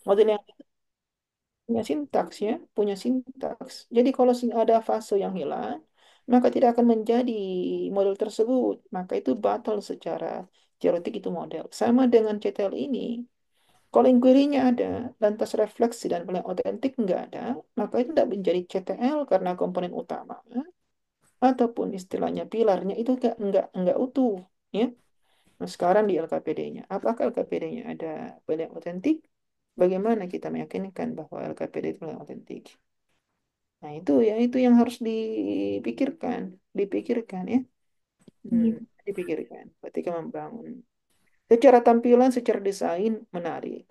Model yang punya sintaks ya, punya sintaks. Jadi kalau ada fase yang hilang, maka tidak akan menjadi model tersebut. Maka itu batal secara teoretik itu model. Sama dengan CTL ini. Kalau inquiry-nya ada, lantas refleksi dan paling otentik nggak ada, maka itu tidak menjadi CTL karena komponen utama ataupun istilahnya pilarnya itu nggak utuh. Ya. Nah, sekarang di LKPD-nya, apakah LKPD-nya ada paling otentik? Bagaimana kita meyakinkan bahwa LKPD itu paling otentik? Nah, itu yang harus dipikirkan ya. Hmm, Iya. dipikirkan ketika membangun. Secara tampilan, secara desain menarik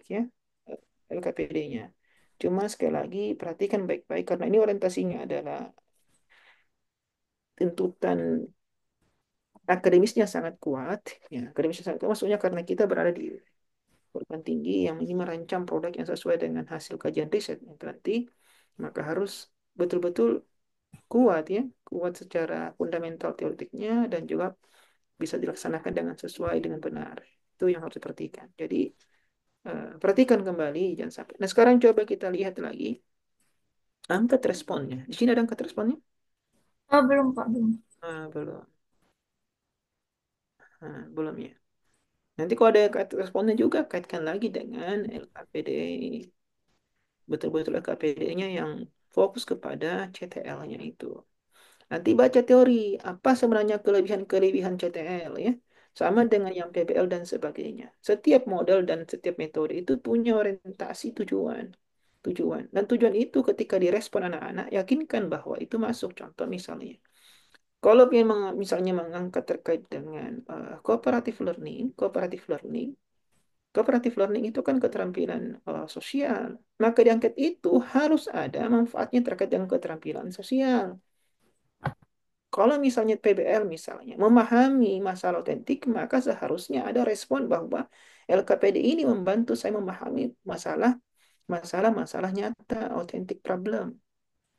ya LKPD-nya. Cuma sekali lagi perhatikan baik-baik karena ini orientasinya adalah tuntutan akademisnya sangat kuat. Ya, akademisnya sangat kuat maksudnya karena kita berada di perguruan tinggi yang ini merancang produk yang sesuai dengan hasil kajian riset yang nanti, maka harus betul-betul kuat ya, kuat secara fundamental teoretiknya dan juga bisa dilaksanakan dengan sesuai dengan benar. Itu yang harus diperhatikan. Jadi perhatikan kembali jangan sampai. Nah sekarang coba kita lihat lagi angkat responnya. Di sini ada angkat responnya? Oh, belum Pak, belum. Belum. Belum ya. Nanti kalau ada angkat responnya juga kaitkan lagi dengan LKPD. Betul-betul LKPD-nya yang fokus kepada CTL-nya itu. Nanti baca teori, apa sebenarnya kelebihan-kelebihan CTL ya. Sama dengan yang PBL dan sebagainya. Setiap model dan setiap metode itu punya orientasi tujuan. Tujuan. Dan tujuan itu ketika direspon anak-anak, yakinkan bahwa itu masuk. Contoh misalnya. Kalau memang misalnya mengangkat terkait dengan cooperative learning itu kan keterampilan sosial. Maka diangkat itu harus ada manfaatnya terkait dengan keterampilan sosial. Kalau misalnya PBL misalnya memahami masalah otentik, maka seharusnya ada respon bahwa LKPD ini membantu saya memahami masalah-masalah nyata, authentic problem.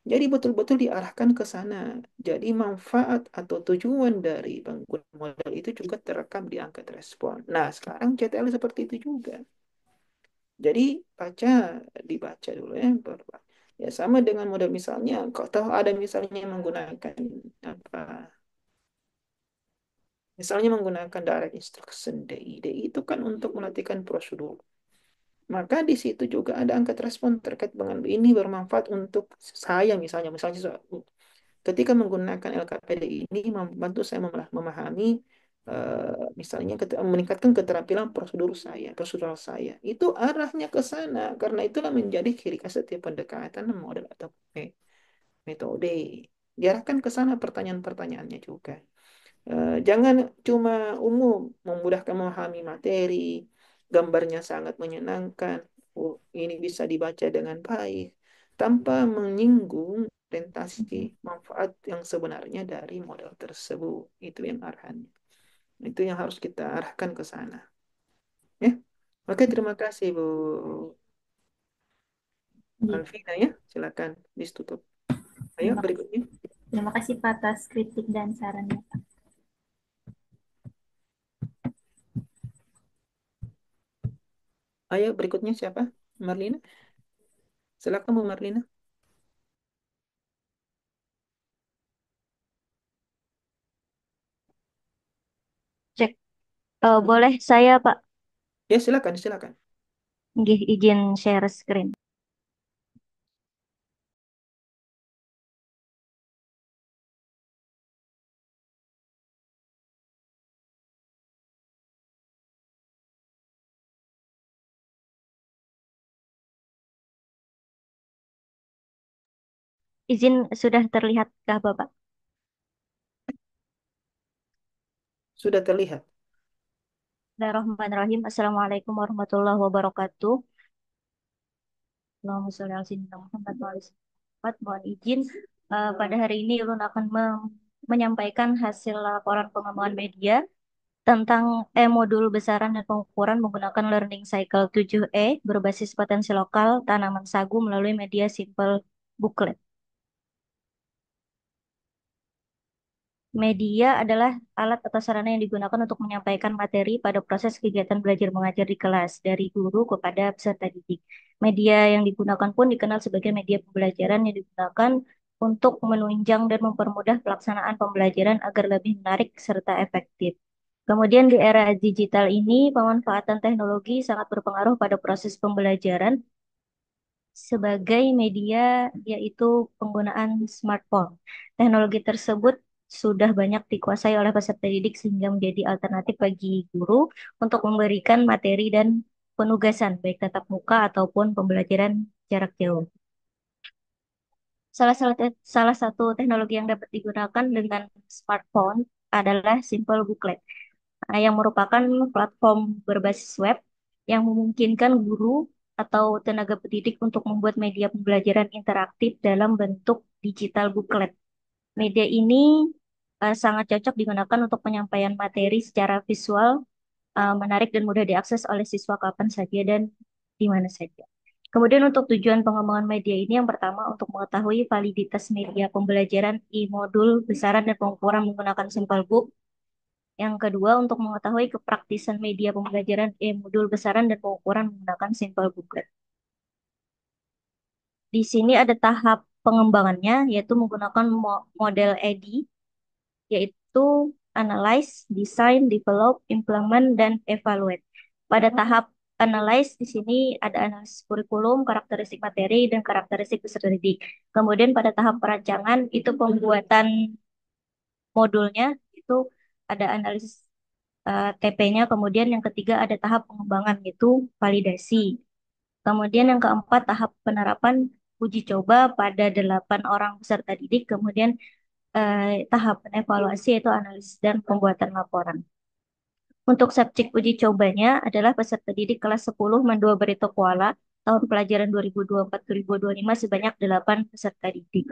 Jadi betul-betul diarahkan ke sana. Jadi manfaat atau tujuan dari pengguna model itu juga terekam di angka respon. Nah, sekarang CTL seperti itu juga. Jadi dibaca dulu ya. Ya sama dengan model misalnya, kau tahu ada misalnya yang menggunakan apa misalnya menggunakan direct instruction DI. DI itu kan untuk melatihkan prosedur. Maka di situ juga ada angka respon terkait dengan ini bermanfaat untuk saya misalnya ketika menggunakan LKPD ini membantu saya memahami misalnya meningkatkan keterampilan prosedural saya. Itu arahnya ke sana karena itulah menjadi ciri khas setiap pendekatan model atau metode. Diarahkan ke sana pertanyaan-pertanyaannya juga. Jangan cuma umum, memudahkan memahami materi, gambarnya sangat menyenangkan, ini bisa dibaca dengan baik, tanpa menyinggung orientasi manfaat yang sebenarnya dari model tersebut. Itu yang arahannya. Itu yang harus kita arahkan ke sana. Ya. Oke, terima kasih Bu Iya. Alvina ya. Silakan ditutup. Ayo Terima, berikutnya. terima kasih Pak atas kritik dan sarannya. Ayo berikutnya siapa? Marlina. Silakan Bu Marlina. Cek. Boleh saya Pak, Ya, silakan. nggih, izin share screen. Izin sudah terlihatkah Bapak? Sudah terlihat. Bismillahirrahmanirrahim. Assalamualaikum warahmatullahi wabarakatuh. Allahumma sholli ala sayyidina Muhammad wa ala alihi Muhammad. Mohon izin, pada hari ini Ulun akan menyampaikan hasil laporan pengembangan media tentang modul besaran dan pengukuran menggunakan Learning Cycle 7E berbasis potensi lokal tanaman sagu melalui media Simple Booklet. Media adalah alat atau sarana yang digunakan untuk menyampaikan materi pada proses kegiatan belajar mengajar di kelas dari guru kepada peserta didik. Media yang digunakan pun dikenal sebagai media pembelajaran yang digunakan untuk menunjang dan mempermudah pelaksanaan pembelajaran agar lebih menarik serta efektif. Kemudian di era digital ini, pemanfaatan teknologi sangat berpengaruh pada proses pembelajaran sebagai media, yaitu penggunaan smartphone. Teknologi tersebut sudah banyak dikuasai oleh peserta didik sehingga menjadi alternatif bagi guru untuk memberikan materi dan penugasan baik tatap muka ataupun pembelajaran jarak jauh. Salah satu teknologi yang dapat digunakan dengan smartphone adalah Simple Booklet, yang merupakan platform berbasis web yang memungkinkan guru atau tenaga pendidik untuk membuat media pembelajaran interaktif dalam bentuk digital booklet. Media ini sangat cocok digunakan untuk penyampaian materi secara visual, menarik dan mudah diakses oleh siswa kapan saja dan di mana saja. Kemudian untuk tujuan pengembangan media ini yang pertama untuk mengetahui validitas media pembelajaran e-modul, besaran dan pengukuran menggunakan Simple Book. Yang kedua untuk mengetahui kepraktisan media pembelajaran e-modul, besaran dan pengukuran menggunakan Simple Booklet. Di sini ada tahap pengembangannya yaitu menggunakan model EDI, yaitu Analyze, Design, Develop, Implement, dan Evaluate. Pada tahap Analyze di sini ada analisis kurikulum, karakteristik materi, dan karakteristik peserta didik. Kemudian pada tahap perancangan itu pembuatan modulnya, itu ada analisis TP-nya. Kemudian yang ketiga ada tahap pengembangan yaitu validasi. Kemudian yang keempat tahap penerapan uji coba pada 8 orang peserta didik. Kemudian tahap evaluasi yaitu analisis dan pembuatan laporan. Untuk subjek uji cobanya adalah peserta didik kelas 10 Mandua Barito Kuala tahun pelajaran 2024-2025 sebanyak 8 peserta didik.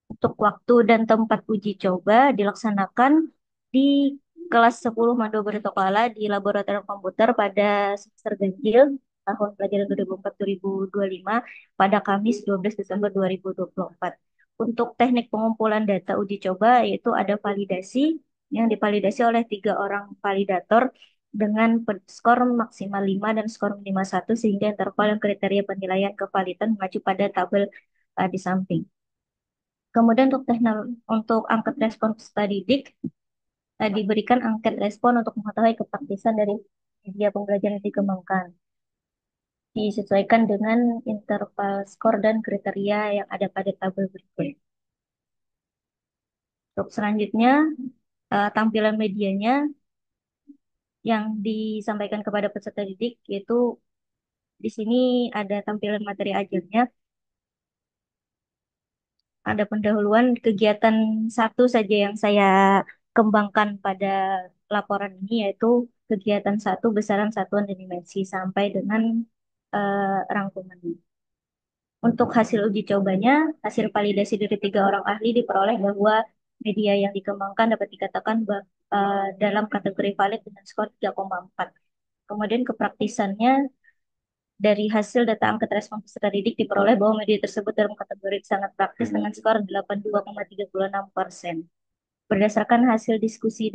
Untuk waktu dan tempat uji coba dilaksanakan di kelas 10 Mando Barito Kuala di Laboratorium Komputer pada semester ganjil tahun pelajaran 2004-2025 pada Kamis 12 Desember 2024. Untuk teknik pengumpulan data uji coba yaitu ada validasi yang divalidasi oleh 3 orang validator dengan skor maksimal 5 dan skor minimal 1 sehingga interval dan kriteria penilaian kevalidan mengacu pada tabel di samping. Kemudian untuk angket respon peserta didik diberikan angket respon untuk mengetahui kepraktisan dari media pembelajaran yang dikembangkan. Disesuaikan dengan interval skor dan kriteria yang ada pada tabel berikut. Untuk selanjutnya, tampilan medianya yang disampaikan kepada peserta didik yaitu di sini ada tampilan materi ajarnya, ada pendahuluan kegiatan satu saja yang saya kembangkan pada laporan ini yaitu kegiatan satu besaran satuan dan dimensi sampai dengan rangkuman. Untuk hasil uji cobanya, hasil validasi dari 3 orang ahli diperoleh bahwa media yang dikembangkan dapat dikatakan dalam kategori valid dengan skor 3,4. Kemudian kepraktisannya dari hasil data angket respon peserta didik diperoleh bahwa media tersebut dalam kategori sangat praktis dengan skor 82,36%. Berdasarkan hasil diskusi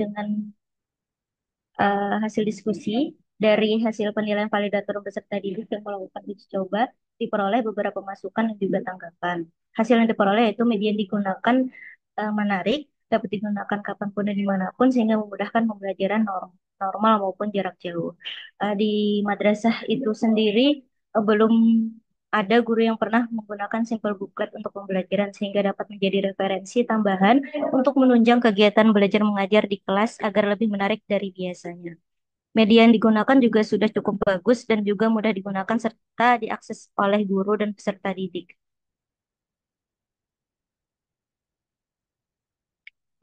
dari hasil penilaian validator beserta didik yang melakukan uji coba diperoleh beberapa masukan dan juga tanggapan. Hasil yang diperoleh yaitu media yang digunakan menarik, dapat digunakan kapanpun dan dimanapun sehingga memudahkan pembelajaran normal maupun jarak jauh. Di madrasah itu sendiri belum ada guru yang pernah menggunakan simple booklet untuk pembelajaran sehingga dapat menjadi referensi tambahan untuk menunjang kegiatan belajar mengajar di kelas agar lebih menarik dari biasanya. Media yang digunakan juga sudah cukup bagus dan juga mudah digunakan serta diakses oleh guru dan peserta didik.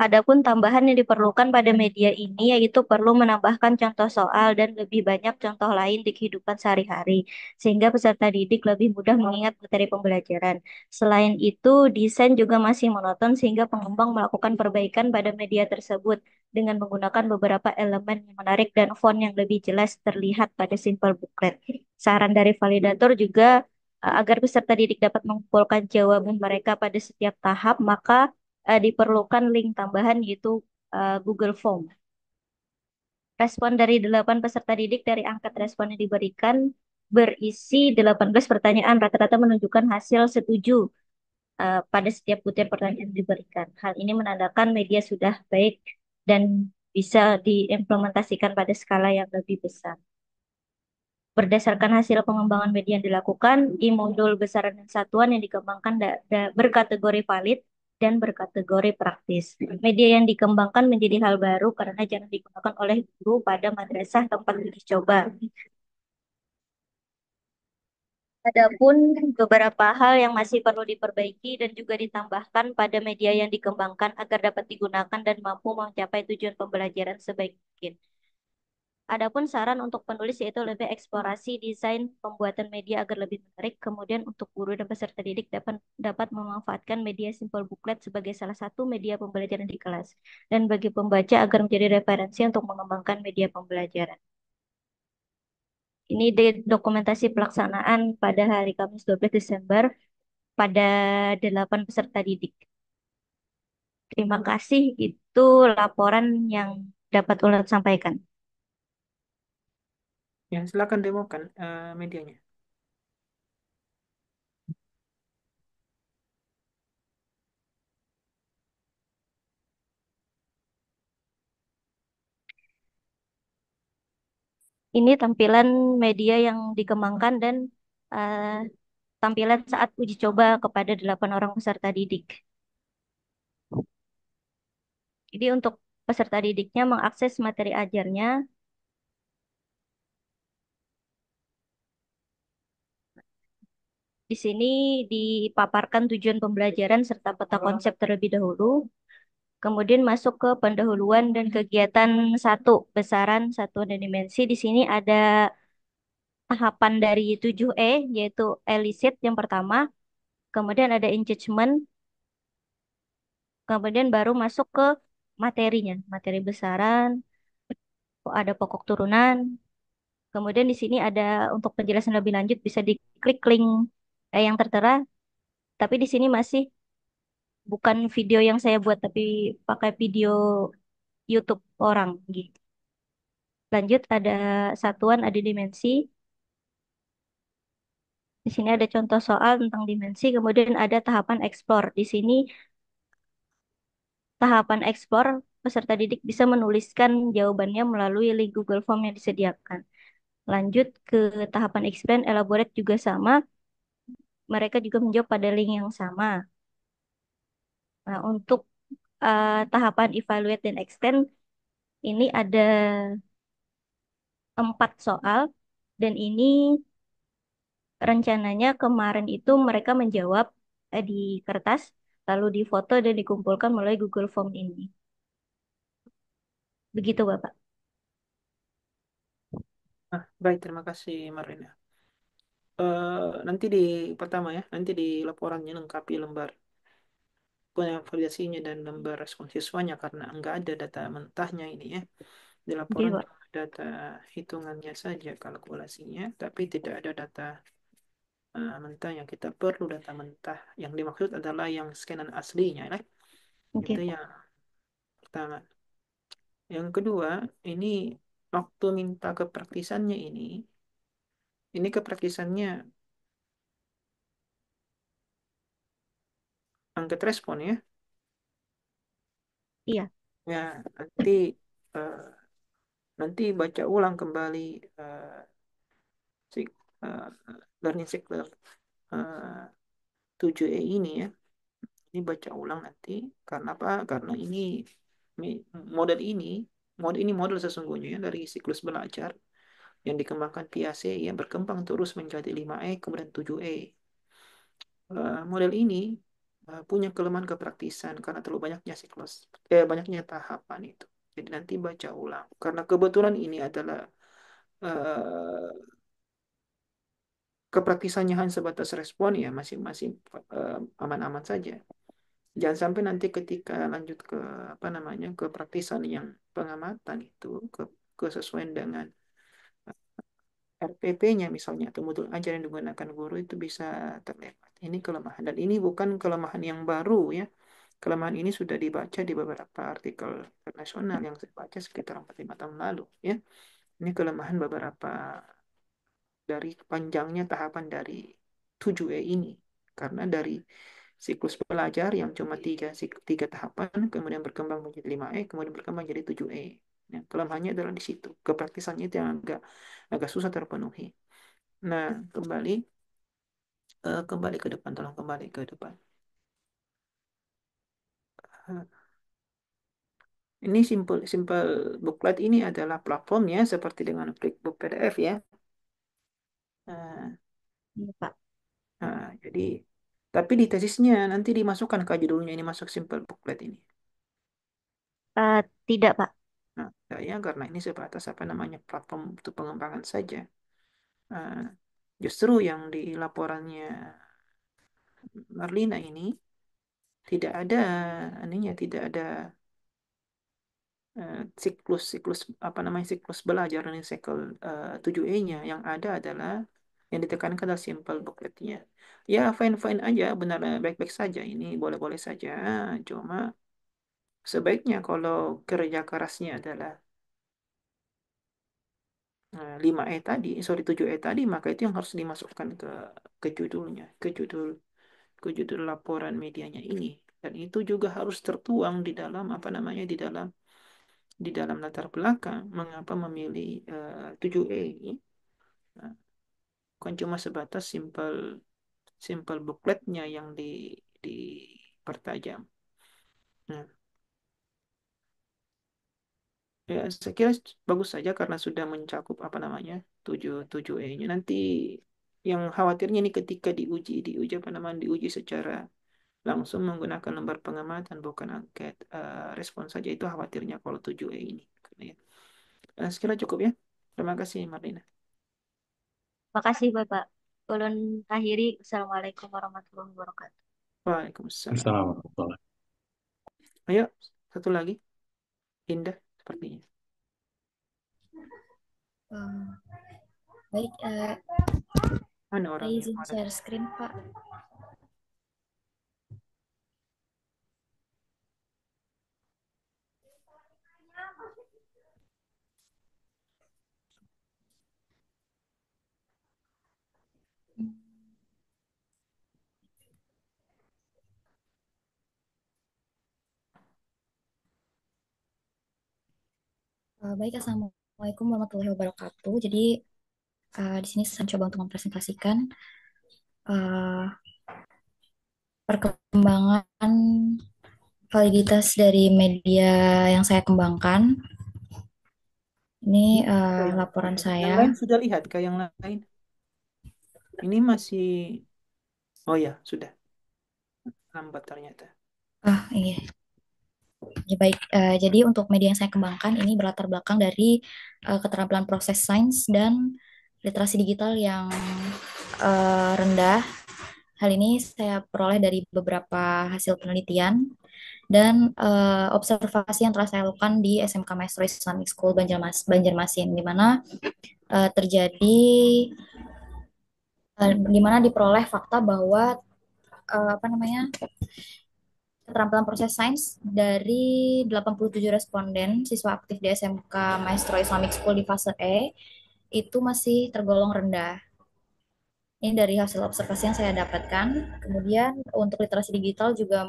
Adapun tambahan yang diperlukan pada media ini yaitu perlu menambahkan contoh soal dan lebih banyak contoh lain di kehidupan sehari-hari, sehingga peserta didik lebih mudah mengingat materi pembelajaran. Selain itu, desain juga masih monoton sehingga pengembang melakukan perbaikan pada media tersebut dengan menggunakan beberapa elemen yang menarik dan font yang lebih jelas terlihat pada simple booklet. Saran dari validator juga agar peserta didik dapat mengumpulkan jawaban mereka pada setiap tahap, maka diperlukan link tambahan yaitu Google Form. Respon dari 8 peserta didik dari angkat respon yang diberikan berisi 18 pertanyaan, rata-rata menunjukkan hasil setuju pada setiap butir pertanyaan yang diberikan. Hal ini menandakan media sudah baik dan bisa diimplementasikan pada skala yang lebih besar. Berdasarkan hasil pengembangan media yang dilakukan, modul besaran dan satuan yang dikembangkan berkategori valid dan berkategori praktis. Media yang dikembangkan menjadi hal baru karena jarang digunakan oleh guru pada madrasah tempat uji coba. Adapun beberapa hal yang masih perlu diperbaiki dan juga ditambahkan pada media yang dikembangkan agar dapat digunakan dan mampu mencapai tujuan pembelajaran sebaik mungkin. Adapun saran untuk penulis yaitu lebih eksplorasi desain pembuatan media agar lebih menarik. Kemudian untuk guru dan peserta didik dapat dapat memanfaatkan media simple booklet sebagai salah satu media pembelajaran di kelas. Dan bagi pembaca agar menjadi referensi untuk mengembangkan media pembelajaran. Ini dokumentasi pelaksanaan pada hari Kamis 12 Desember pada 8 peserta didik. Terima kasih, itu laporan yang dapat Ulat sampaikan. Ya, silakan demokan medianya. Ini tampilan media yang dikembangkan dan eh, tampilan saat uji coba kepada 8 orang peserta didik. Jadi untuk peserta didiknya mengakses materi ajarnya, di sini dipaparkan tujuan pembelajaran serta peta konsep terlebih dahulu. Kemudian masuk ke pendahuluan dan kegiatan satu, besaran, satuan dan dimensi. Di sini ada tahapan dari 7E, yaitu elicit yang pertama. Kemudian ada engagement. Kemudian baru masuk ke materinya. Materi besaran, ada pokok turunan. Kemudian di sini ada untuk penjelasan lebih lanjut bisa diklik link yang tertera. Tapi di sini masih bukan video yang saya buat, tapi pakai video YouTube orang gitu. Lanjut ada satuan, ada dimensi. Di sini ada contoh soal tentang dimensi, kemudian ada tahapan explore. Di sini tahapan explore peserta didik bisa menuliskan jawabannya melalui link Google Form yang disediakan. Lanjut ke tahapan expand, elaborate juga sama. Mereka juga menjawab pada link yang sama. Nah, untuk tahapan evaluate dan extend, ini ada 4 soal. Dan ini rencananya kemarin itu mereka menjawab di kertas, lalu difoto dan dikumpulkan melalui Google Form ini. Begitu, Bapak. Baik, terima kasih Marina. Nanti di pertama ya, nanti di laporannya lengkapi lembar validasinya dan lembar respon siswanya karena enggak ada data mentahnya ini ya. Di Oke, laporan Pak. cuma data hitungannya saja kalkulasinya, tapi tidak ada data mentah yang kita perlu data mentah. Yang dimaksud adalah yang scanan aslinya ya. Itu Oke, Pak. yang pertama. Yang kedua, ini waktu minta kepraktisannya ini kepraktisannya angkat respon ya. Iya, Ya, nanti eh, nanti baca ulang kembali si, eh, learning cycle 7E ini ya. Ini baca ulang nanti. Karena apa? Karena ini mi- model ini model sesungguhnya ya, dari siklus belajar yang dikembangkan PAC yang berkembang terus menjadi 5E kemudian 7E. Model ini punya kelemahan kepraktisan karena terlalu banyaknya banyaknya tahapan itu. Jadi nanti baca ulang. Karena kebetulan ini adalah eh, kepraktisannya hanya sebatas respon ya masing-masing aman-aman saja. Jangan sampai nanti ketika lanjut ke apa namanya kepraktisan yang pengamatan itu kesesuaian dengan RPP-nya misalnya atau modul ajar yang digunakan guru itu bisa terlewat. Ini kelemahan dan ini bukan kelemahan yang baru ya. Kelemahan ini sudah dibaca di beberapa artikel internasional yang saya baca sekitar 4-5 tahun lalu. Ya, ini kelemahan beberapa dari panjangnya tahapan dari 7E ini. Karena dari siklus belajar yang cuma tiga tahapan, kemudian berkembang menjadi 5E, kemudian berkembang menjadi 7E. Nah, kelemahannya adalah di situ. Kepraktisannya itu yang agak agak susah terpenuhi. Nah, kembali ke depan, tolong kembali ke depan. Ini simple simple booklet ini adalah platformnya seperti dengan Flipbook PDF ya. Nah, Iya, Pak. jadi tapi di tesisnya nanti dimasukkan ke judulnya ini masuk simple booklet ini. Tidak, Pak. Nah, saya karena ini sebatas apa namanya platform untuk pengembangan saja. Nah, justru yang di laporannya Marlina ini tidak ada ininya tidak ada siklus apa namanya siklus belajar ini siklus 7E-nya yang ada adalah yang ditekankan adalah simple bookletnya. Ya fine-fine aja, benar baik-baik saja ini boleh-boleh saja. Cuma sebaiknya kalau kerja kerasnya adalah 5E tadi, sorry 7E tadi, maka itu yang harus dimasukkan ke judulnya, ke judul laporan medianya ini. Dan itu juga harus tertuang di dalam apa namanya di dalam latar belakang mengapa memilih 7E ini. Nah, bukan cuma sebatas simple simple bookletnya yang dipertajam. Nah, ya saya kira bagus saja karena sudah mencakup apa namanya 7E-nya. Nanti yang khawatirnya ini ketika diuji apa namanya diuji secara langsung menggunakan lembar pengamatan bukan angket respon saja itu khawatirnya kalau 7E ini. Ya. Sekira cukup ya. Terima kasih Marlina. Makasih, Bapak. Ulun akhiri. Assalamualaikum warahmatullahi wabarakatuh. Waalaikumsalam. Assalamualaikum. Ayo, satu lagi. Indah sepertinya. Eh, baik, Mana saya orangnya? izin Mana? share screen, Pak. Baik, Assalamualaikum warahmatullahi wabarakatuh. Jadi, di sini saya coba untuk mempresentasikan eh, perkembangan validitas dari media yang saya kembangkan. Ini Ini ke yang laporan lain. Yang saya. lain sudah lihat ke yang lain. Ini masih. Oh ya, sudah. Lambat ternyata. Iya. Ya, baik, jadi untuk media yang saya kembangkan ini berlatar belakang dari keterampilan proses sains dan literasi digital yang rendah. Hal ini saya peroleh dari beberapa hasil penelitian dan observasi yang telah saya lakukan di SMK Maestro Islamic School Banjarmasin, terjadi di mana diperoleh fakta bahwa apa namanya keterampilan proses sains dari 87 responden siswa aktif di SMK Maestro Islamic School di fase E itu masih tergolong rendah. Ini dari hasil observasi yang saya dapatkan. Kemudian untuk literasi digital juga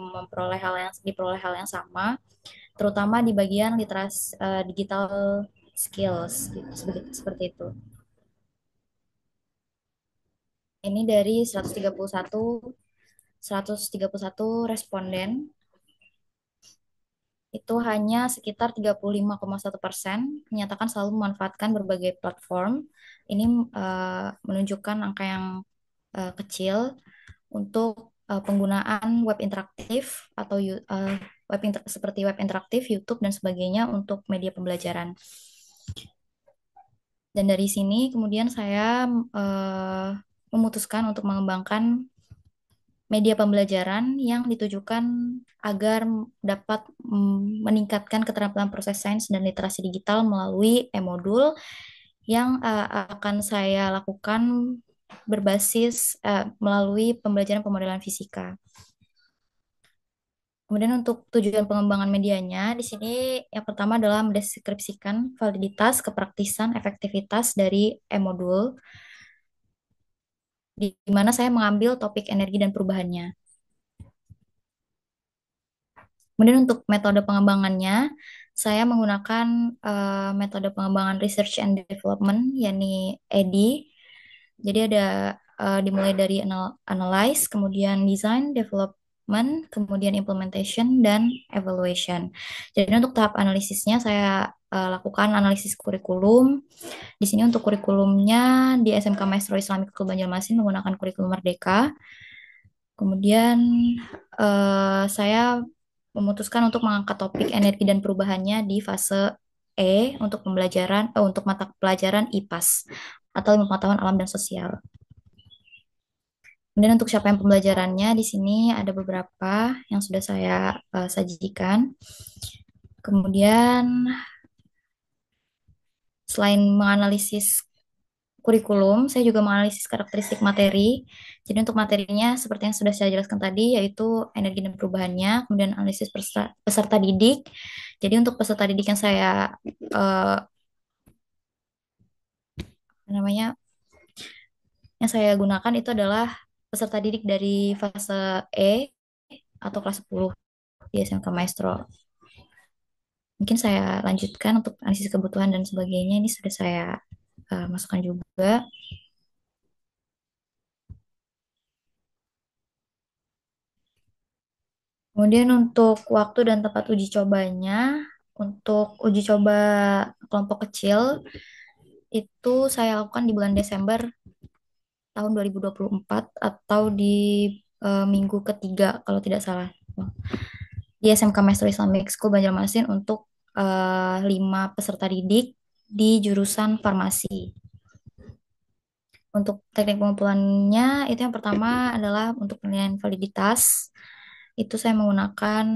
diperoleh hal yang sama, terutama di bagian literasi digital skills gitu, seperti itu. Ini dari 131 responden itu hanya sekitar 35,1% menyatakan selalu memanfaatkan berbagai platform. Ini menunjukkan angka yang kecil untuk penggunaan web interaktif atau seperti web interaktif, YouTube dan sebagainya untuk media pembelajaran. Dan dari sini kemudian saya memutuskan untuk mengembangkan media pembelajaran yang ditujukan agar dapat meningkatkan keterampilan proses sains dan literasi digital melalui e-modul yang akan saya lakukan berbasis melalui pembelajaran pemodelan fisika. Kemudian untuk tujuan pengembangan medianya, di sini yang pertama adalah mendeskripsikan validitas, kepraktisan, efektivitas dari e-modul, di mana saya mengambil topik energi dan perubahannya. Kemudian untuk metode pengembangannya, saya menggunakan metode pengembangan Research and Development, yakni EDI. Jadi ada dimulai dari analyze, kemudian design, development, kemudian implementation, dan evaluation. Jadi untuk tahap analisisnya saya lakukan analisis kurikulum. Di sini untuk kurikulumnya di SMK Maestro Islamic School Banjarmasin menggunakan kurikulum Merdeka. Kemudian saya memutuskan untuk mengangkat topik energi dan perubahannya di fase untuk untuk mata pelajaran IPAS atau Ilmu Pengetahuan Alam dan Sosial. Kemudian untuk capaian pembelajarannya di sini ada beberapa yang sudah saya sajikan. Kemudian selain menganalisis kurikulum, saya juga menganalisis karakteristik materi. Jadi untuk materinya seperti yang sudah saya jelaskan tadi, yaitu energi dan perubahannya, kemudian analisis peserta didik. Jadi untuk peserta didik yang saya namanya yang saya gunakan itu adalah peserta didik dari fase E atau kelas 10 di SMK Maestro. Mungkin saya lanjutkan untuk analisis kebutuhan dan sebagainya. Ini sudah saya masukkan juga. Kemudian untuk waktu dan tempat uji cobanya, untuk uji coba kelompok kecil itu saya lakukan di bulan Desember tahun 2024 atau di minggu ketiga kalau tidak salah di SMK Maestro Islamic School Banjarmasin untuk 5 peserta didik di jurusan farmasi. Untuk teknik pengumpulannya itu yang pertama adalah untuk penilaian validitas. Itu saya menggunakan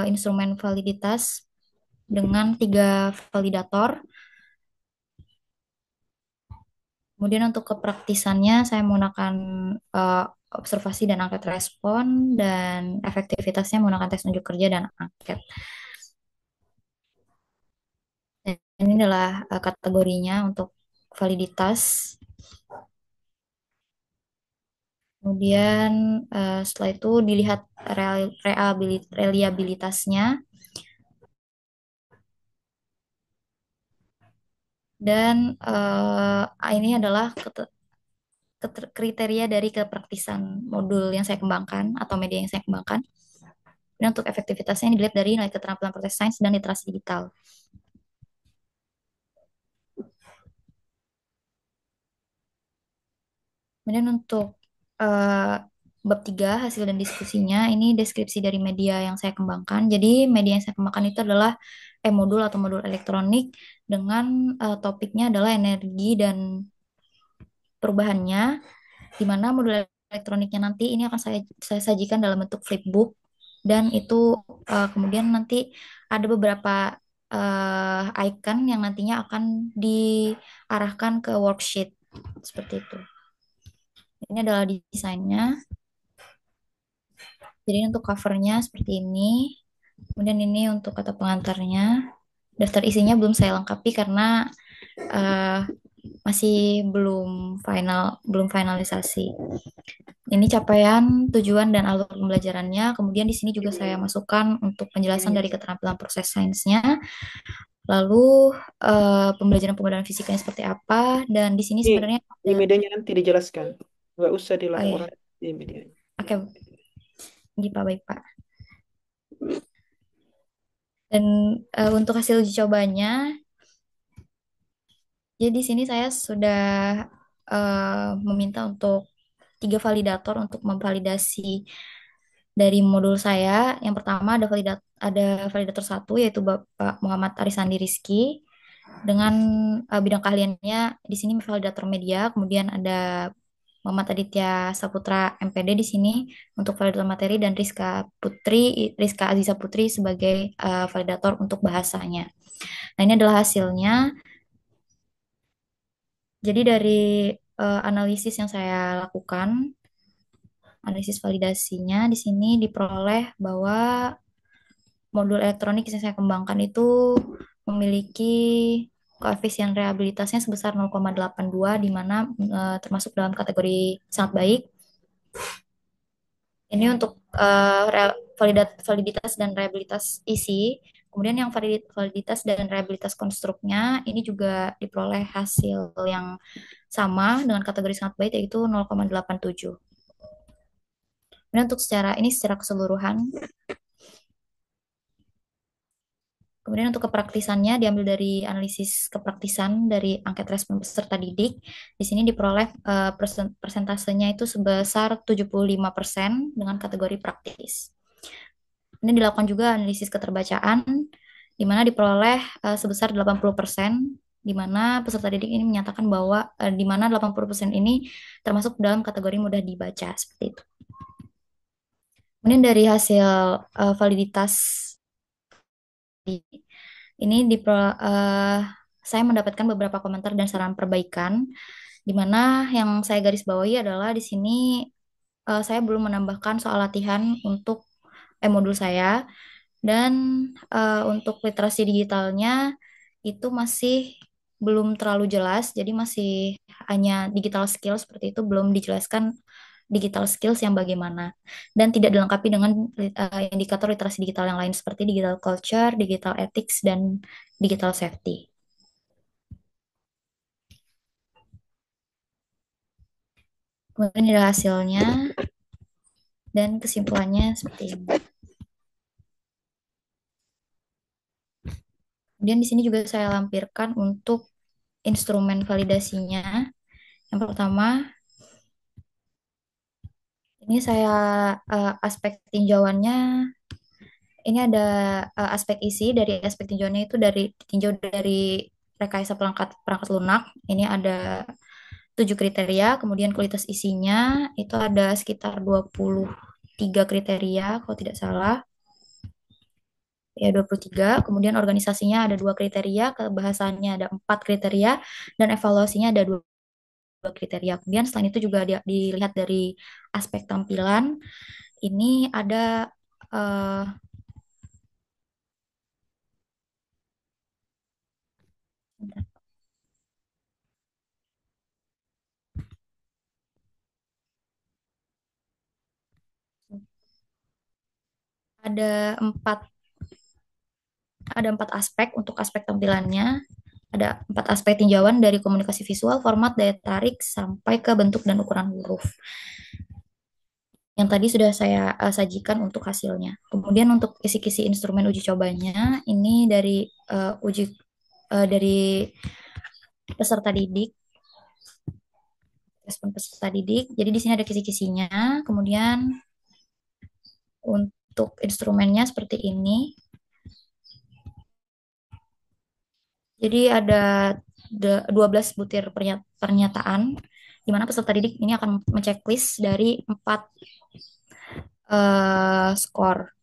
instrumen validitas dengan 3 validator. Kemudian untuk kepraktisannya saya menggunakan uh, observasi dan angket respon dan efektivitasnya menggunakan tes unjuk kerja dan angket. Dan ini adalah kategorinya untuk validitas. Kemudian setelah itu dilihat reliabilitasnya dan ini adalah kriteria dari kepraktisan modul yang saya kembangkan atau media yang saya kembangkan. Dan untuk efektivitasnya ini dilihat dari nilai keterampilan proses sains dan literasi digital. Kemudian untuk uh, bab 3 hasil dan diskusinya, ini deskripsi dari media yang saya kembangkan. Jadi media yang saya kembangkan itu adalah e-modul atau modul elektronik dengan topiknya adalah energi dan perubahannya, di mana modul elektroniknya nanti ini akan saya sajikan dalam bentuk flipbook dan itu kemudian nanti ada beberapa icon yang nantinya akan diarahkan ke worksheet seperti itu. Ini adalah desainnya. Jadi untuk covernya seperti ini. Kemudian ini untuk kata pengantarnya. Daftar isinya belum saya lengkapi karena uh, masih belum finalisasi. Ini capaian, tujuan dan alur pembelajarannya. Kemudian di sini juga saya masukkan untuk penjelasan dari keterampilan proses sainsnya. Lalu pembelajaran fisikanya seperti apa. Dan di sini Ini sebenarnya di ada, medianya nanti dijelaskan. Nggak usah oh ya, dilaporan di medianya. oke, Pak, baik Pak. Dan untuk hasil uji cobanya, jadi di sini saya sudah meminta untuk 3 validator untuk memvalidasi dari modul saya. Yang pertama ada validator 1 yaitu Bapak Muhammad Arisandi Rizky dengan bidang keahliannya di sini validator media. Kemudian ada Muhammad Aditya Saputra MPD di sini untuk validator materi dan Rizka Aziza Putri sebagai validator untuk bahasanya. Nah, ini adalah hasilnya. Jadi dari analisis yang saya lakukan, analisis validasinya di sini diperoleh bahwa modul elektronik yang saya kembangkan itu memiliki koefisien reliabilitasnya sebesar 0,82 di mana termasuk dalam kategori sangat baik. Ini untuk validitas dan reliabilitas isi. Kemudian yang validitas dan reliabilitas konstruknya ini juga diperoleh hasil yang sama dengan kategori sangat baik yaitu 0,87. Kemudian untuk secara keseluruhan. Kemudian untuk kepraktisannya diambil dari analisis kepraktisan dari angket respon peserta didik. Di sini diperoleh persentasenya itu sebesar 75% dengan kategori praktis. Ini dilakukan juga analisis keterbacaan, di mana diperoleh sebesar 80%, di mana peserta didik ini menyatakan bahwa di mana 80% ini termasuk dalam kategori mudah dibaca, seperti itu. Kemudian dari hasil validitas ini saya mendapatkan beberapa komentar dan saran perbaikan, di mana yang saya garis bawahi adalah di sini saya belum menambahkan soal latihan untuk modul saya. Dan untuk literasi digitalnya itu masih belum terlalu jelas, jadi masih hanya digital skill seperti itu, belum dijelaskan digital skills yang bagaimana. Dan tidak dilengkapi dengan indikator literasi digital yang lain seperti digital culture, digital ethics, dan digital safety. Kemudian ada hasilnya dan kesimpulannya seperti ini. Kemudian di sini juga saya lampirkan untuk instrumen validasinya. Yang pertama, ini saya aspek tinjauannya, ini ada aspek isi dari aspek tinjauannya itu ditinjau dari rekayasa perangkat perangkat lunak. Ini ada 7 kriteria, kemudian kualitas isinya itu ada sekitar 23 kriteria kalau tidak salah. Ya 23, kemudian organisasinya ada 2 kriteria, kebahasaannya ada 4 kriteria, dan evaluasinya ada 2 kriteria. Kemudian selain itu juga dilihat dari aspek tampilan, ini eh, ada empat ada 4 aspek untuk aspek tampilannya. Ada 4 aspek tinjauan dari komunikasi visual, format, daya tarik, sampai ke bentuk dan ukuran huruf. Yang tadi sudah saya sajikan untuk hasilnya. Kemudian untuk kisi-kisi instrumen uji cobanya, ini dari peserta didik, respon peserta didik. Jadi di sini ada kisi-kisinya. Kemudian untuk instrumennya seperti ini. Jadi ada 12 butir pernyataan di mana peserta didik ini akan menceklis dari 4 skor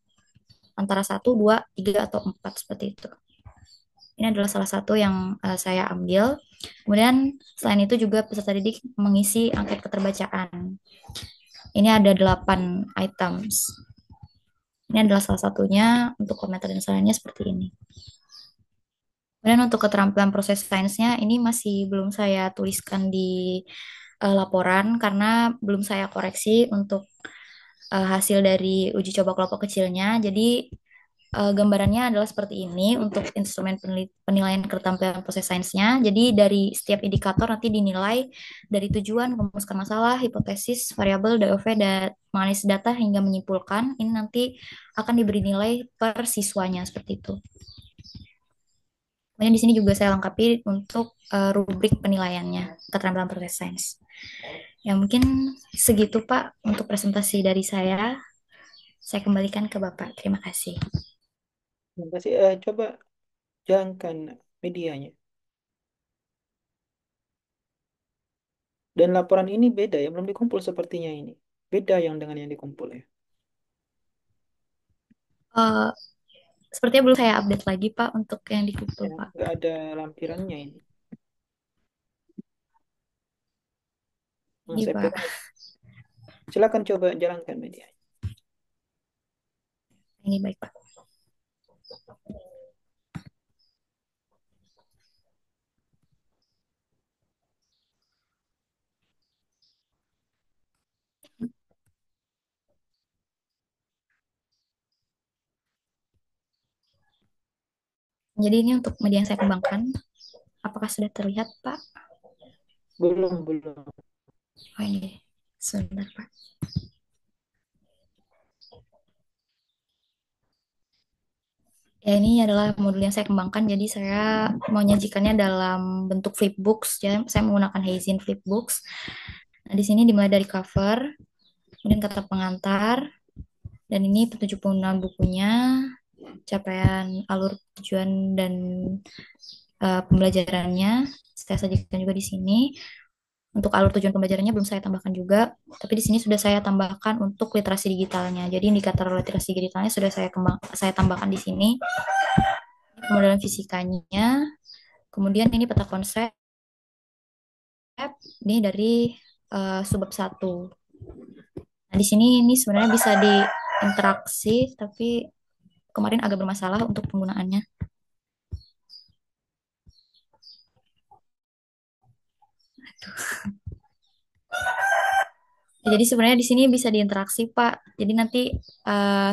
antara 1, 2, 3, atau 4 seperti itu. Ini adalah salah satu yang saya ambil. Kemudian selain itu juga peserta didik mengisi angket keterbacaan. Ini ada 8 items. Ini adalah salah satunya untuk komentar dan sarannya seperti ini. Kemudian untuk keterampilan proses sainsnya ini masih belum saya tuliskan di laporan karena belum saya koreksi untuk hasil dari uji coba kelompok kecilnya. Jadi gambarannya adalah seperti ini untuk instrumen penilaian keterampilan proses sainsnya. Jadi dari setiap indikator nanti dinilai dari tujuan, merumuskan masalah, hipotesis, variabel, DOV, dan menganalisis data hingga menyimpulkan. Ini nanti akan diberi nilai per siswanya seperti itu. Kemudian di sini juga saya lengkapi untuk rubrik penilaiannya keterampilan proses sains. Ya mungkin segitu Pak untuk presentasi dari saya. Saya kembalikan ke Bapak. Terima kasih. Terima kasih. Coba jalankan medianya. Dan laporan ini beda ya, belum dikumpul sepertinya ini. Beda yang dengan yang dikumpul ya. Eh, Sepertinya belum saya update lagi Pak untuk yang dikumpul Ya, Pak. nggak ada lampirannya ini. Iya Saya Pak. kira Silakan coba jalankan media. Ini baik Pak. Jadi ini untuk media yang saya kembangkan. Apakah sudah terlihat Pak? Belum, belum. Oh ini, sebentar Pak. Ya, ini adalah modul yang saya kembangkan. Jadi saya mau menyajikannya dalam bentuk flipbooks. Ya, saya menggunakan Haizen flipbooks. Nah, di sini dimulai dari cover, kemudian kata pengantar, dan ini petunjuk penggunaan bukunya, capaian alur tujuan dan pembelajarannya. Saya sajikan juga di sini. Untuk alur tujuan pembelajarannya belum saya tambahkan juga, tapi di sini sudah saya tambahkan untuk literasi digitalnya. Jadi indikator literasi digitalnya sudah saya tambahkan di sini. Kemudian fisikanya, kemudian ini peta konsep, ini dari subbab 1. Nah, di sini ini sebenarnya bisa diinteraksi, tapi kemarin agak bermasalah untuk penggunaannya. Ya, jadi sebenarnya di sini bisa diinteraksi, Pak. Jadi nanti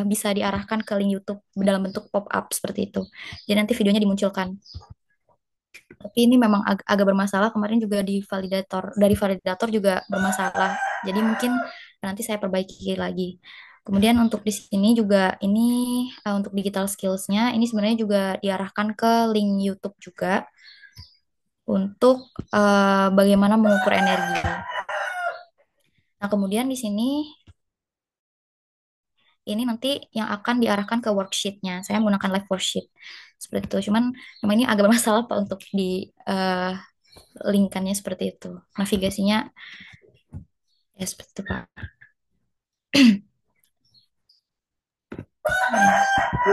bisa diarahkan ke link YouTube dalam bentuk pop-up seperti itu. Jadi nanti videonya dimunculkan. Tapi ini memang agak bermasalah. Kemarin juga dari validator juga bermasalah. Jadi mungkin nanti saya perbaiki lagi. Kemudian untuk di sini juga ini untuk digital skills-nya ini sebenarnya juga diarahkan ke link YouTube juga untuk bagaimana mengukur energi. Nah, kemudian di sini ini nanti yang akan diarahkan ke worksheet-nya. Saya menggunakan live worksheet seperti itu. Cuman memang ini agak bermasalah Pak untuk di linkannya seperti itu. Navigasinya ya seperti itu Pak.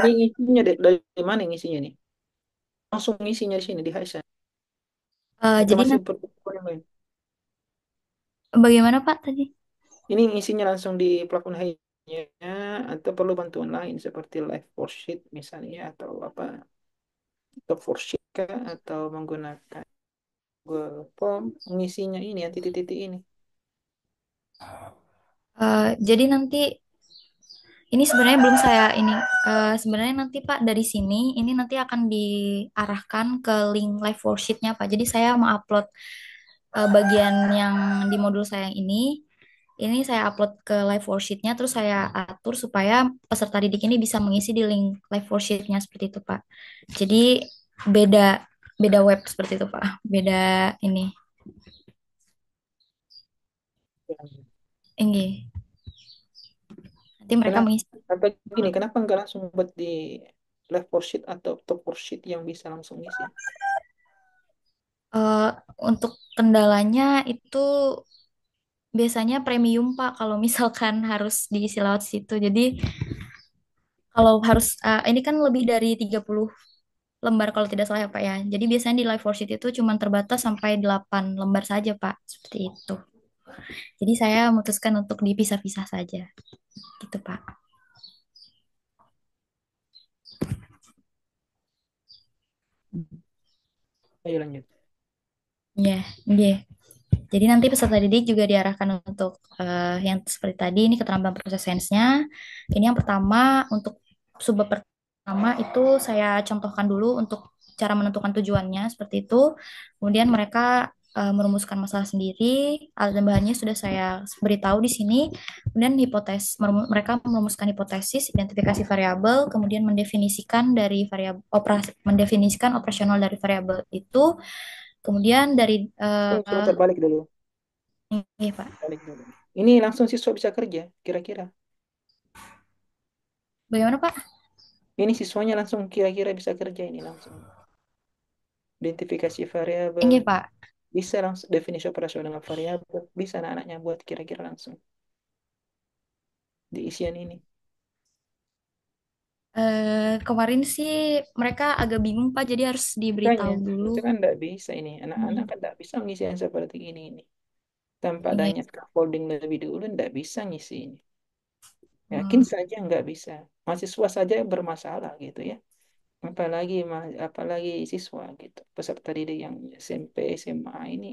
Ini isinya dari mana ngisinya nih? Langsung ngisinya di sini di Haisa. Atau Jadi masih nanti perlu yang lain? bagaimana Pak tadi? Ini ngisinya langsung di plafon Haisa atau perlu bantuan lain seperti live worksheet misalnya atau apa? Atau worksheet kah? Atau menggunakan Google Form ngisinya ini yang titik-titik ini. Jadi nanti ini sebenarnya belum saya ini sebenarnya nanti Pak dari sini ini nanti akan diarahkan ke link live worksheet-nya Pak. Jadi saya mau upload bagian yang di modul saya yang ini saya upload ke live worksheet-nya terus saya atur supaya peserta didik ini bisa mengisi di link live worksheet-nya seperti itu Pak. Jadi beda beda web seperti itu Pak. Beda ini. Ini. Nanti mereka Kenapa? mengisi. Atau gini, kenapa nggak langsung buat di live worksheet atau top worksheet yang bisa langsung ngisi? Eh, untuk kendalanya itu biasanya premium Pak kalau misalkan harus diisi lewat situ. Jadi kalau harus ini kan lebih dari 30 lembar kalau tidak salah ya Pak ya. Jadi biasanya di live worksheet itu cuma terbatas sampai 8 lembar saja Pak. Seperti itu. Jadi saya memutuskan untuk dipisah-pisah saja. Gitu Pak. Ayo lanjut. Ya, iya. Jadi nanti peserta didik juga diarahkan untuk yang seperti tadi ini keterampilan proses sainsnya. Ini yang pertama untuk subbab pertama itu saya contohkan dulu untuk cara menentukan tujuannya seperti itu. Kemudian mereka merumuskan masalah sendiri. Alat dan bahannya sudah saya beritahu di sini. Kemudian mereka merumuskan hipotesis, identifikasi variabel, kemudian mendefinisikan operasional dari variabel itu. Kemudian dari Sebentar balik dulu. ini Pak. Balik dulu. Ini langsung siswa bisa kerja, kira-kira. Bagaimana Pak? Ini siswanya langsung kira-kira bisa kerja ini langsung. Identifikasi variabel, Enggak Pak. bisa langsung definisi operasional dengan variabel, bisa anak-anaknya buat kira-kira langsung di isian ini. Kemarin sih mereka agak bingung Pak, jadi harus Makanya, diberitahu dulu. itu kan tidak bisa ini. Anak-anak Hmm. kan tidak bisa mengisi yang seperti ini. Tanpa Iya. adanya scaffolding lebih dulu, nggak bisa ngisi ini. Yakin Hmm, saja nggak bisa. Mahasiswa saja bermasalah gitu ya. Apalagi siswa gitu. Peserta didik yang SMP, SMA ini,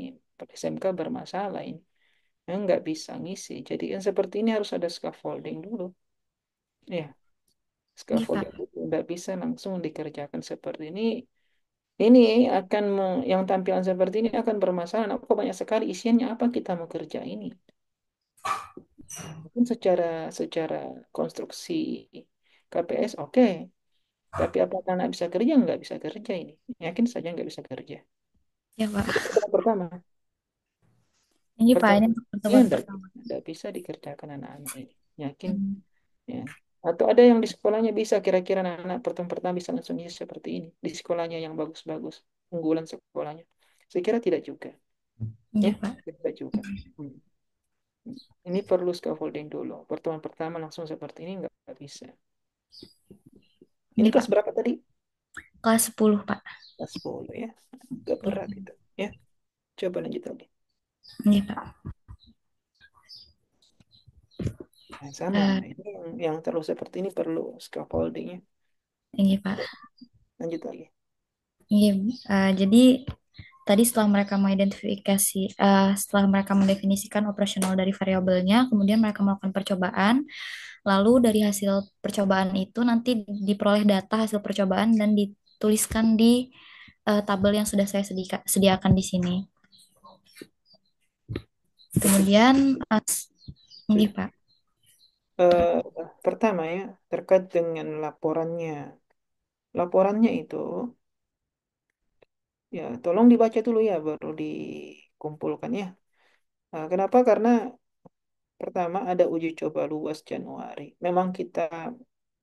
SMK bermasalah ini. Nggak bisa ngisi. Jadi yang seperti ini harus ada scaffolding dulu. Ya, iya, Pak. scaffolding dulu. Nggak bisa langsung dikerjakan seperti ini. Ini yang tampilan seperti ini akan bermasalah. Nah, kok banyak sekali isiannya apa kita mau kerja ini? Mungkin secara konstruksi KPS oke. Tapi apakah anak bisa kerja? Nggak bisa kerja ini. Yakin saja nggak bisa kerja. Iya, Itu Pak. pertemuan pertama. Ini Pak, Pertemuan ini untuk ini pertemuan nggak pertama. nggak bisa dikerjakan anak-anak ini. Yakin? Hmm. Ya. Atau ada yang di sekolahnya bisa kira-kira anak-anak pertemuan pertama bisa langsung isi seperti ini. Di sekolahnya yang bagus-bagus. Unggulan sekolahnya. Saya kira tidak juga. Ya, Iya, Pak. tidak juga. Hmm. Ini perlu scaffolding dulu. Pertemuan pertama langsung seperti ini nggak bisa. Ini Iya, kelas Pak. berapa tadi? Kelas 10, Pak. Kelas 10 ya. Agak berat Iya, itu. Ya, coba lanjut lagi. iya, Pak. Nah, sama. Eh, Ini yang terlalu seperti ini perlu scaffolding ya. iya, Pak. Lanjut lagi. Iya, jadi tadi setelah mereka mendefinisikan operasional dari variabelnya, kemudian mereka melakukan percobaan, lalu dari hasil percobaan itu nanti diperoleh data hasil percobaan dan dituliskan di tabel yang sudah saya sediakan di sini. Kemudian, ini Pak, Eh, Pertama ya, terkait dengan laporannya. Laporannya itu, ya tolong dibaca dulu ya, baru dikumpulkan ya. Kenapa? Karena pertama ada uji coba luas Januari. Memang kita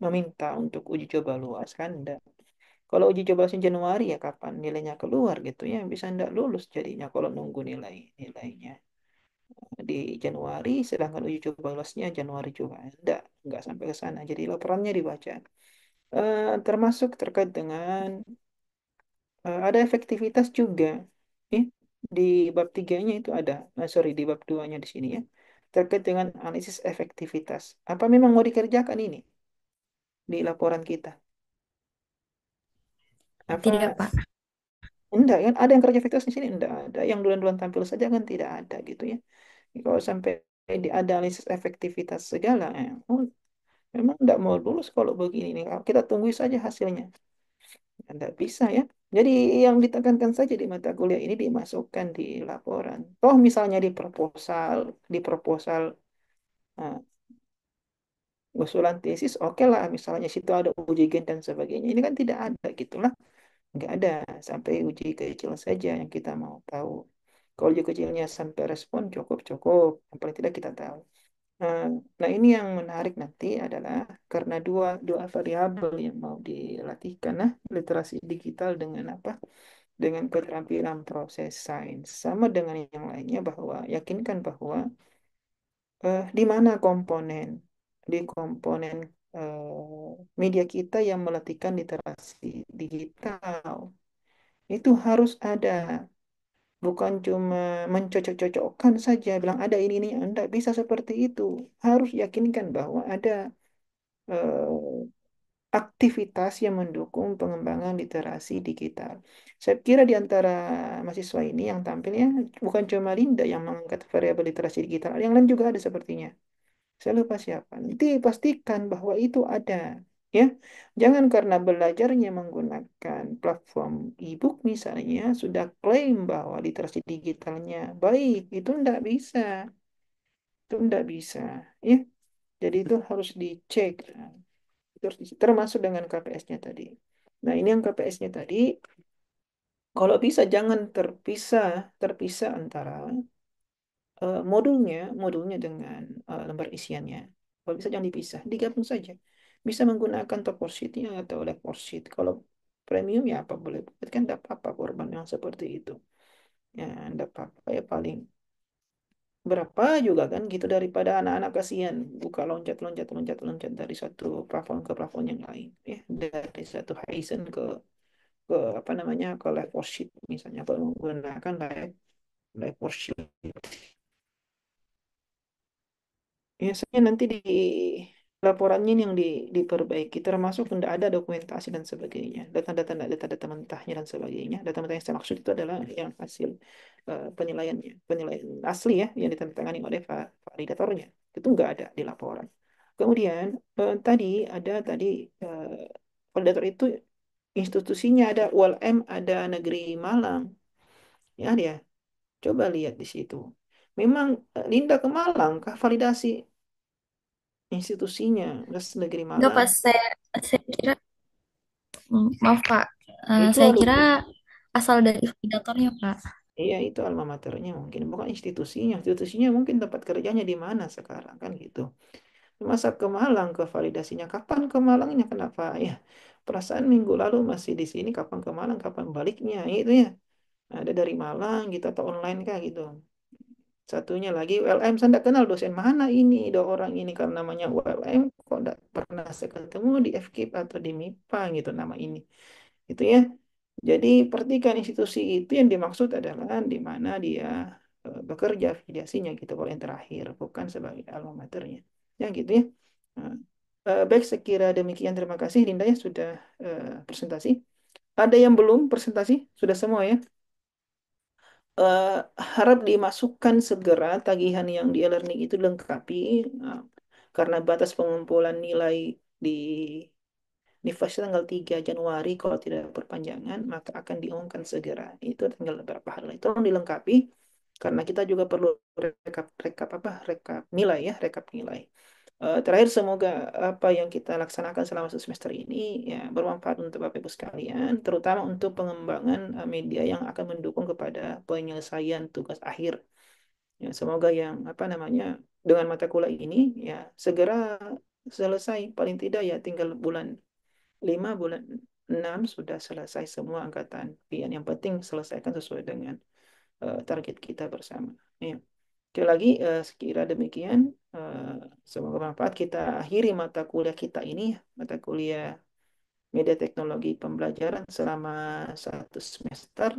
meminta untuk uji coba luas kan? Enggak. Kalau uji coba luas Januari ya kapan nilainya keluar gitu ya, bisa enggak lulus jadinya kalau nunggu nilainya di Januari, sedangkan uji coba luasnya Januari juga. Enggak sampai ke sana. Jadi laporannya dibaca. Termasuk terkait dengan ada efektivitas juga. Eh, di bab tiganya itu ada, sorry di bab duanya di sini ya, terkait dengan analisis efektivitas. Apa memang mau dikerjakan ini di laporan kita? tidak Apa Pak. enggak kan? Ada yang kerja efektivitas di sini? Enggak ada. Yang duluan-duluan tampil saja kan tidak ada gitu ya. Kalau sampai ada analisis efektivitas segala, oh, memang enggak mau lulus kalau begini nih. Kita tunggu saja hasilnya. Tidak bisa ya. Jadi yang ditekankan saja di mata kuliah ini dimasukkan di laporan. Toh misalnya di proposal eh, usulan tesis, oke lah. Misalnya situ ada uji gen dan sebagainya. Ini kan tidak ada gitulah. Nggak ada. Sampai uji kecil saja yang kita mau tahu. Kalau uji kecilnya sampai respon cukup. Yang paling tidak kita tahu. Nah, nah, ini yang menarik nanti adalah karena dua variabel yang mau dilatihkan, nah, literasi digital dengan apa? Dengan keterampilan proses sains. Sama dengan yang lainnya bahwa yakinkan bahwa di mana di komponen media kita yang melatihkan literasi digital itu harus ada, bukan cuma mencocok-cocokkan saja bilang ada ini Anda bisa seperti itu. Harus yakinkan bahwa ada eh, aktivitas yang mendukung pengembangan literasi digital. Saya kira di antara mahasiswa ini yang tampilnya bukan cuma Linda yang mengangkat variabel literasi digital, yang lain juga ada sepertinya. Saya lupa siapa. Nanti pastikan bahwa itu ada. Ya, jangan karena belajarnya menggunakan platform e-book misalnya sudah klaim bahwa literasi digitalnya baik. Itu enggak bisa. Ya, jadi itu harus dicek. Termasuk dengan KPS-nya tadi. Nah, ini yang KPS-nya tadi, kalau bisa jangan terpisah antara modulnya dengan lembar isiannya. Kalau bisa jangan dipisah, digabung saja. Bisa menggunakan top sheet-nya atau level sheet. Kalau premium ya apa boleh buat kan tidak apa-apa korban yang seperti itu. Ya, tidak apa-apa ya paling berapa juga kan gitu daripada anak-anak kasihan buka loncat loncat loncat loncat dari satu plafon ke plafon yang lain ya dari satu horizon ke apa namanya ke level sheet misalnya kalau menggunakan level sheet biasanya nanti di laporannya ini yang diperbaiki, termasuk tidak ada dokumentasi dan sebagainya, data-data mentahnya dan sebagainya. Data mentah yang saya maksud itu adalah yang hasil penilaiannya, penilaian asli ya, yang ditandatangani oleh validatornya. Itu nggak ada di laporan. Kemudian tadi ada validator itu institusinya ada ULM, ada Negeri Malang, ya dia. Coba lihat di situ. Memang Linda ke Malang kah validasi institusinya Negeri Enggak Malang? Pak, saya kira, maaf Pak. Itu Saya kira alumni. asal dari validatornya Pak. Iya, itu alma maternya mungkin, bukan institusinya. Institusinya mungkin tempat kerjanya di mana sekarang kan gitu. Masa ke Malang ke validasinya? Kapan ke Malangnya? Kenapa? Ya, perasaan minggu lalu masih di sini. Kapan ke Malang? Kapan baliknya? Itu ya. Ada dari Malang gitu atau online kah gitu. Satunya lagi ULM, saya tidak kenal dosen mana ini, dua orang ini karena namanya ULM, kok tidak pernah saya ketemu di FKIP atau di MIPA gitu nama ini. Itu ya. Jadi perhatikan institusi itu yang dimaksud adalah di mana dia bekerja afiliasinya gitu kalau yang terakhir bukan sebagai alma maternya. Ya gitu ya. Nah, baik sekira demikian terima kasih Linda ya sudah presentasi. Ada yang belum presentasi? Sudah semua ya? Eh, Harap dimasukkan segera tagihan yang di e-learning itu dilengkapi karena batas pengumpulan nilai di Nifasnya tanggal 3 Januari kalau tidak perpanjangan maka akan diumumkan segera. Itu tinggal beberapa hari lagi. Tolong dilengkapi karena kita juga perlu rekap nilai ya, rekap nilai. Terakhir semoga apa yang kita laksanakan selama satu semester ini ya bermanfaat untuk Bapak Ibu sekalian, terutama untuk pengembangan media yang akan mendukung kepada penyelesaian tugas akhir. Ya, semoga yang apa namanya dengan mata kuliah ini ya segera selesai paling tidak ya tinggal bulan 5 bulan 6 sudah selesai semua angkatan pian. Yang penting selesaikan sesuai dengan target kita bersama. Ya. Sekali lagi, sekira demikian, semoga bermanfaat. Kita akhiri mata kuliah kita ini, mata kuliah media teknologi pembelajaran selama satu semester.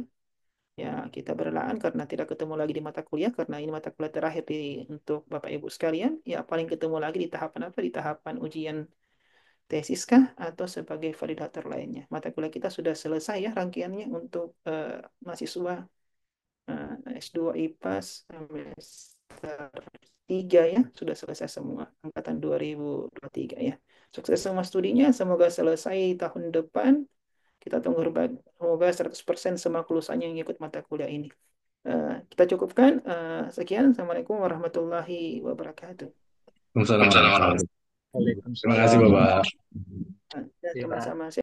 Ya, kita berlahan karena tidak ketemu lagi di mata kuliah, karena ini mata kuliah terakhir untuk Bapak Ibu sekalian. Ya, paling ketemu lagi di tahapan apa? Di tahapan ujian tesis kah atau sebagai validator lainnya. Mata kuliah kita sudah selesai ya rangkaiannya untuk mahasiswa S2 IPAS semester 3 ya, sudah selesai semua angkatan 2023 ya. Sukses semua studinya, semoga selesai tahun depan. Kita tunggu semoga 100% semua kelulusannya yang ikut mata kuliah ini. Kita cukupkan. Sekian. Assalamualaikum warahmatullahi wabarakatuh. Waalaikumsalam warahmatullahi wabarakatuh. Terima kasih Waalaikumsalam. Bapak. Ya, Terima kasih, Pak. sama-sama.